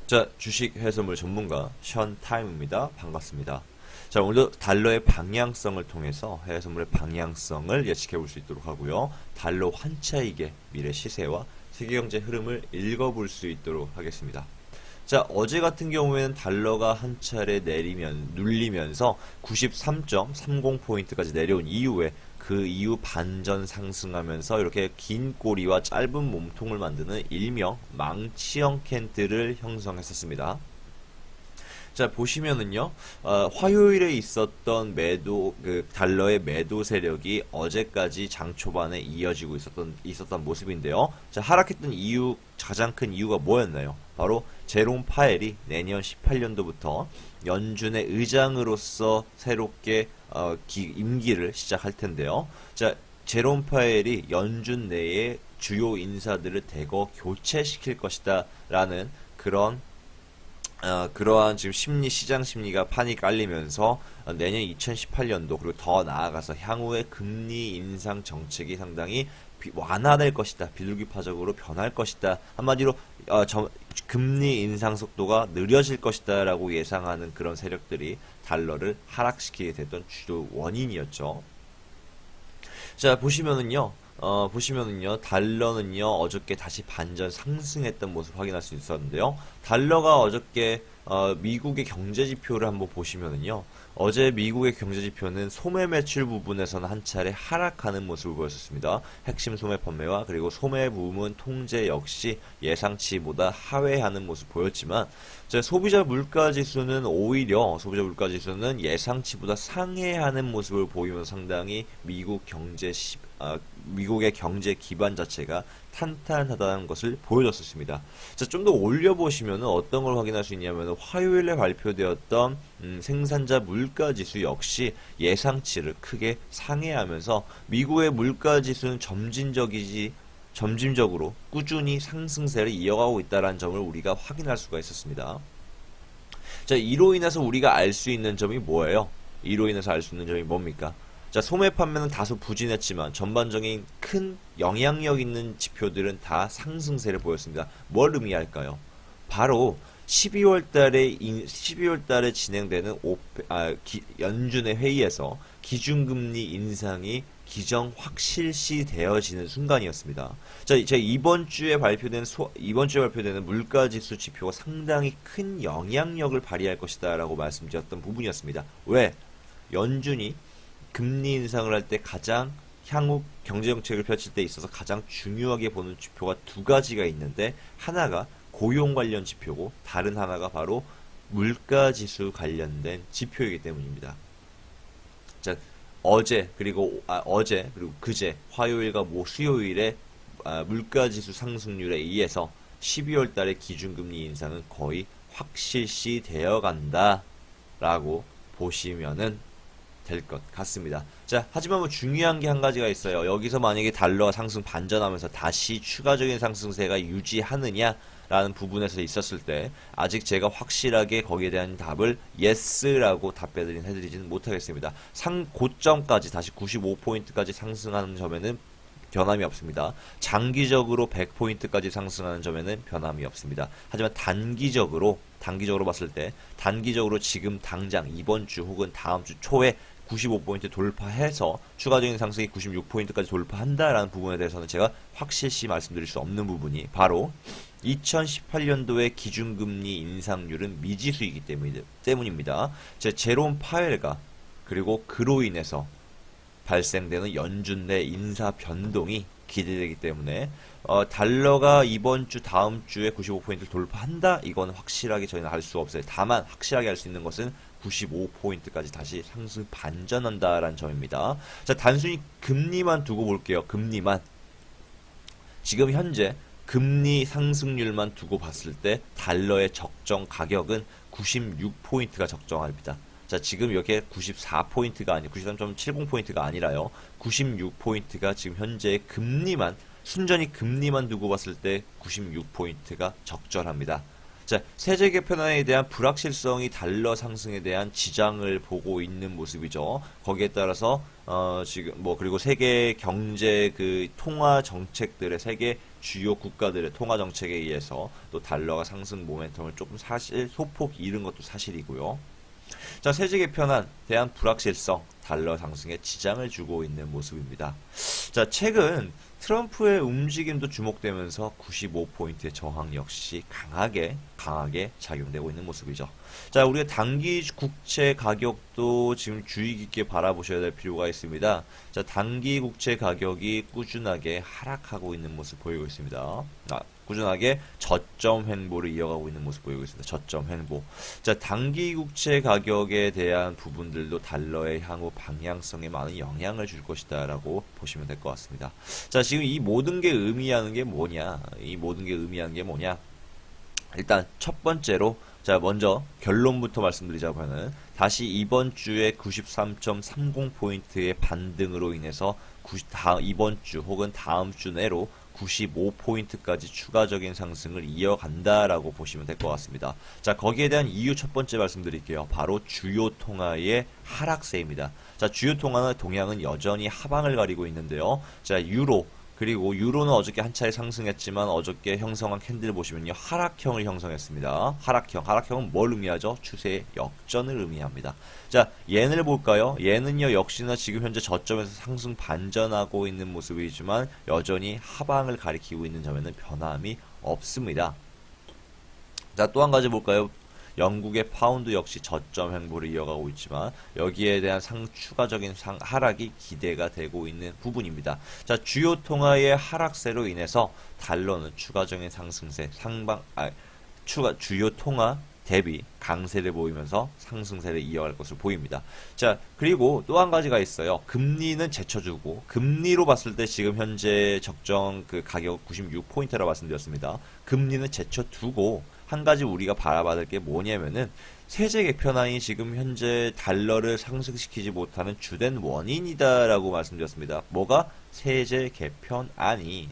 자, 주식 해설물 전문가 션 타임입니다. 반갑습니다. 자, 오늘도 달러의 방향성을 통해서 해외선물의 방향성을 예측해 볼 수 있도록 하고요. 달러 환차익의 미래 시세와 세계경제 흐름을 읽어볼 수 있도록 하겠습니다. 자, 어제 같은 경우에는 달러가 한 차례 눌리면서 93.30포인트까지 내려온 이후에 그 이후 반전 상승하면서 이렇게 긴 꼬리와 짧은 몸통을 만드는 일명 망치형 캔들을 형성했었습니다. 자, 보시면은요, 화요일에 있었던 달러의 매도 세력이 어제까지 장 초반에 이어지고 있었던 모습인데요. 자, 하락했던 가장 큰 이유가 뭐였나요? 바로 제롬 파웰이 내년 18년도부터 연준의 의장으로서 새롭게 임기를 시작할 텐데요. 자, 제롬 파웰이 연준 내에 주요 인사들을 대거 교체시킬 것이다 라는 그러한 지금 시장 심리가 판이 깔리면서 내년 2018년도 그리고 더 나아가서 향후의 금리 인상 정책이 상당히 완화될 것이다. 비둘기파적으로 변할 것이다. 한마디로 금리 인상 속도가 느려질 것이다 라고 예상하는 그런 세력들이 달러를 하락시키게 됐던 주요 원인이었죠. 자, 보시면은요, 달러는요, 어저께 다시 반전 상승했던 모습 확인할 수 있었는데요. 달러가 어저께, 미국의 경제 지표를 한번 보시면은요, 어제 미국의 경제 지표는 소매 매출 부분에서는 한 차례 하락하는 모습을 보였었습니다. 핵심 소매 판매와 그리고 소매 부문 통제 역시 예상치보다 하회하는 모습 보였지만, 소비자 물가 지수는 오히려 예상치보다 상회하는 모습을 보이면서 상당히 미국의 경제 기반 자체가 탄탄하다는 것을 보여줬었습니다. 자, 좀 더 올려보시면 어떤 걸 확인할 수 있냐면 화요일에 발표되었던 생산자 물가 지수 역시 예상치를 크게 상회하면서 미국의 물가 지수는 점진적으로 꾸준히 상승세를 이어가고 있다는 점을 우리가 확인할 수가 있었습니다. 자, 이로 인해서 우리가 알 수 있는 점이 뭐예요? 이로 인해서 알 수 있는 점이 뭡니까? 자, 소매 판매는 다소 부진했지만 전반적인 큰 영향력 있는 지표들은 다 상승세를 보였습니다. 뭘 의미할까요? 바로 12월 달에 진행되는 연준의 회의에서 기준금리 인상이 확실시되어지는 순간이었습니다. 자, 이번 주에 발표되는 물가지수 지표가 상당히 큰 영향력을 발휘할 것이다라고 말씀드렸던 부분이었습니다. 왜? 연준이 금리 인상을 할 때 향후 경제정책을 펼칠 때 있어서 가장 중요하게 보는 지표가 두 가지가 있는데, 하나가 고용 관련 지표고 다른 하나가 바로 물가지수 관련된 지표이기 때문입니다. 자, 어제 그리고 그제 화요일과 수요일에 물가지수 상승률에 의해서 12월 달에 기준금리 인상은 거의 확실시 되어 간다라고 보시면은 될 것 같습니다. 자, 하지만 중요한 게 한 가지가 있어요. 여기서 만약에 달러가 상승 반전하면서 다시 추가적인 상승세가 유지하느냐라는 부분에서 있었을 때 아직 제가 확실하게 거기에 대한 답을 yes라고 해드리지는 못하겠습니다. 고점까지 다시 95포인트까지 상승하는 점에는 변함이 없습니다. 장기적으로 100포인트까지 상승하는 점에는 변함이 없습니다. 하지만 단기적으로 봤을 때 지금 당장 이번 주 혹은 다음 주 초에 95포인트 돌파해서 추가적인 상승이 96포인트까지 돌파한다라는 부분에 대해서는 제가 확실시 말씀드릴 수 없는 부분이 바로 2018년도의 기준금리 인상률은 미지수이기 때문입니다. 제롬 파웰과 그리고 그로 인해서 발생되는 연준 내 인사 변동이 기대되기 때문에 달러가 이번 주 다음 주에 95포인트를 돌파한다? 이건 확실하게 저희는 알 수 없어요. 다만 확실하게 알 수 있는 것은 95포인트까지 다시 상승 반전한다라는 점입니다. 자, 단순히 금리만 두고 볼게요. 지금 현재 금리 상승률만 두고 봤을 때 달러의 적정 가격은 96포인트가 적정합니다. 자, 지금 이렇게 94포인트가 93.70포인트가 아니라요. 96포인트가 지금 현재 순전히 금리만 두고 봤을 때 96포인트가 적절합니다. 자, 세제 개편안에 대한 불확실성이 달러 상승에 대한 지장을 보고 있는 모습이죠. 거기에 따라서 그리고 세계 경제 통화 정책들의 세계 주요 국가들의 통화 정책에 의해서 또 달러가 상승 모멘텀을 조금 사실 소폭 잃은 것도 사실이고요. 자, 세제 개편안 대한 불확실성, 달러 상승에 지장을 주고 있는 모습입니다. 자, 최근 트럼프의 움직임도 주목되면서 95포인트의 저항 역시 강하게 작용되고 있는 모습이죠. 자, 우리가 단기 국채 가격도 지금 주의 깊게 바라보셔야 될 필요가 있습니다. 자, 단기 국채 가격이 꾸준하게 하락하고 있는 모습 보이고 있습니다. 꾸준하게 저점 횡보를 이어가고 있는 모습 보이고 있습니다. 저점 횡보. 자, 단기 국채 가격에 대한 부분들도 달러의 향후 방향성에 많은 영향을 줄 것이다라고 보시면 될 것 같습니다. 자, 지금 이 모든 게 의미하는 게 뭐냐? 일단 첫 번째로 자, 먼저 결론부터 말씀드리자면은 다시 이번 주에 93.30포인트의 반등으로 인해서 이번 주 혹은 다음 주 내로 95포인트까지 추가적인 상승을 이어간다라고 보시면 될 것 같습니다. 자, 거기에 대한 이유 첫 번째 말씀드릴게요. 바로 주요 통화의 하락세입니다. 자, 주요 통화는 동향은 여전히 하방을 가리고 있는데요. 자, 그리고 유로는 어저께 한 차례 상승했지만 어저께 형성한 캔들 보시면요. 하락형을 형성했습니다. 하락형은 뭘 의미하죠? 추세의 역전을 의미합니다. 자, yen을 볼까요? yen은요, 역시나 지금 현재 저점에서 상승 반전하고 있는 모습이지만 여전히 하방을 가리키고 있는 점에는 변함이 없습니다. 자, 또 한 가지 볼까요? 영국의 파운드 역시 저점 횡보를 이어가고 있지만 여기에 대한 추가적인 하락이 기대가 되고 있는 부분입니다. 자, 주요 통화의 하락세로 인해서 달러는 추가적인 상승세 주요 통화 대비 강세를 보이면서 상승세를 이어갈 것으로 보입니다. 자, 그리고 또 한 가지가 있어요. 금리는 제쳐주고, 금리로 봤을 때 지금 현재 적정 그 가격 96포인트라고 말씀드렸습니다. 금리는 제쳐두고 한 가지 우리가 바라봐야 될 게 뭐냐면은 세제 개편안이 지금 현재 달러를 상승시키지 못하는 주된 원인이다라고 말씀드렸습니다. 뭐가? 세제 개편안이.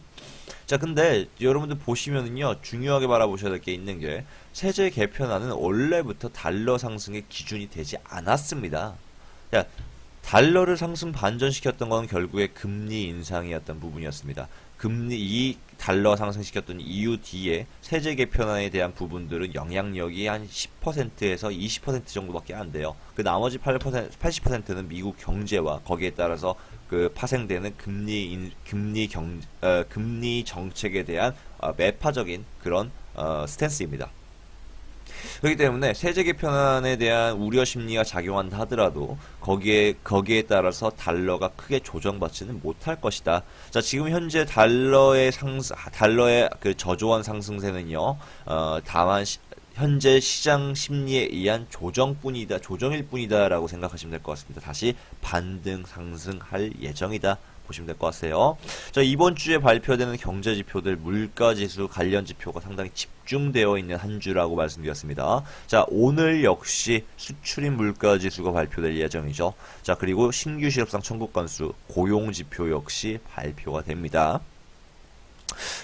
자, 근데 여러분들 보시면은요, 중요하게 바라보셔야 될 게 있는 게 세제 개편안은 원래부터 달러 상승의 기준이 되지 않았습니다. 자, 달러를 상승 반전시켰던 건 결국에 금리 인상이었던 부분이었습니다. 이 달러 상승시켰던 이유 뒤에 세제 개편안에 대한 부분들은 영향력이 한 10%에서 20% 정도밖에 안 돼요. 그 나머지 80%는 미국 경제와 거기에 따라서 그 파생되는 금리 정책에 대한 매파적인 그런 스탠스입니다. 그렇기 때문에 세제 개편안에 대한 우려 심리가 작용한다 하더라도 거기에 따라서 달러가 크게 조정받지는 못할 것이다. 자, 지금 현재 달러의 그 저조한 상승세는요, 다만 현재 시장 심리에 의한 조정일 뿐이다라고 생각하시면 될 것 같습니다. 다시 반등 상승할 예정이다. 보시면 될 것 같아요. 자, 이번 주에 발표되는 경제 지표들, 물가 지수 관련 지표가 상당히 집중되어 있는 한 주라고 말씀드렸습니다. 자, 오늘 역시 수출입 물가 지수가 발표될 예정이죠. 자, 그리고 신규 실업상 청구 건수, 고용 지표 역시 발표가 됩니다.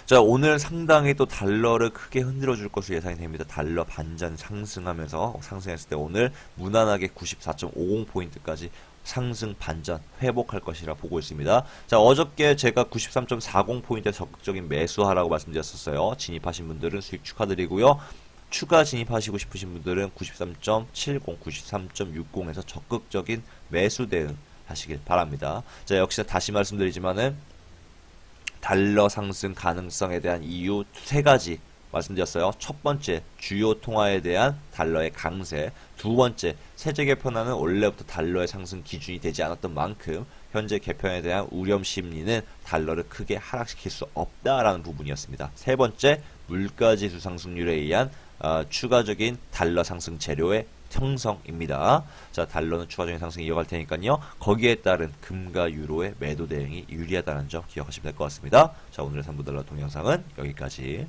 자, 오늘 상당히 또 달러를 크게 흔들어 줄 것으로 예상이 됩니다. 달러 반전 상승했을 때 오늘 무난하게 94.50포인트까지 상승 반전 회복할 것이라 보고 있습니다. 자, 어저께 제가 93.40포인트에 적극적인 매수하라고 말씀드렸었어요. 진입하신 분들은 수익 축하드리고요. 추가 진입하시고 싶으신 분들은 93.70, 93.60에서 적극적인 매수 대응 하시길 바랍니다. 자, 역시 다시 말씀드리지만은 달러 상승 가능성에 대한 이유 세 가지 말씀드렸어요. 첫 번째, 주요 통화에 대한 달러의 강세. 두 번째, 세제 개편안은 원래부터 달러의 상승 기준이 되지 않았던 만큼 현재 개편에 대한 우려 심리는 달러를 크게 하락시킬 수 없다라는 부분이었습니다. 세 번째, 물가지수 상승률에 의한 추가적인 달러 상승 재료의 형성입니다. 자, 달러는 추가적인 상승이 이어갈 테니까요. 거기에 따른 금과 유로의 매도 대응이 유리하다는 점 기억하시면 될 것 같습니다. 자, 오늘의 3부 달러 동영상은 여기까지.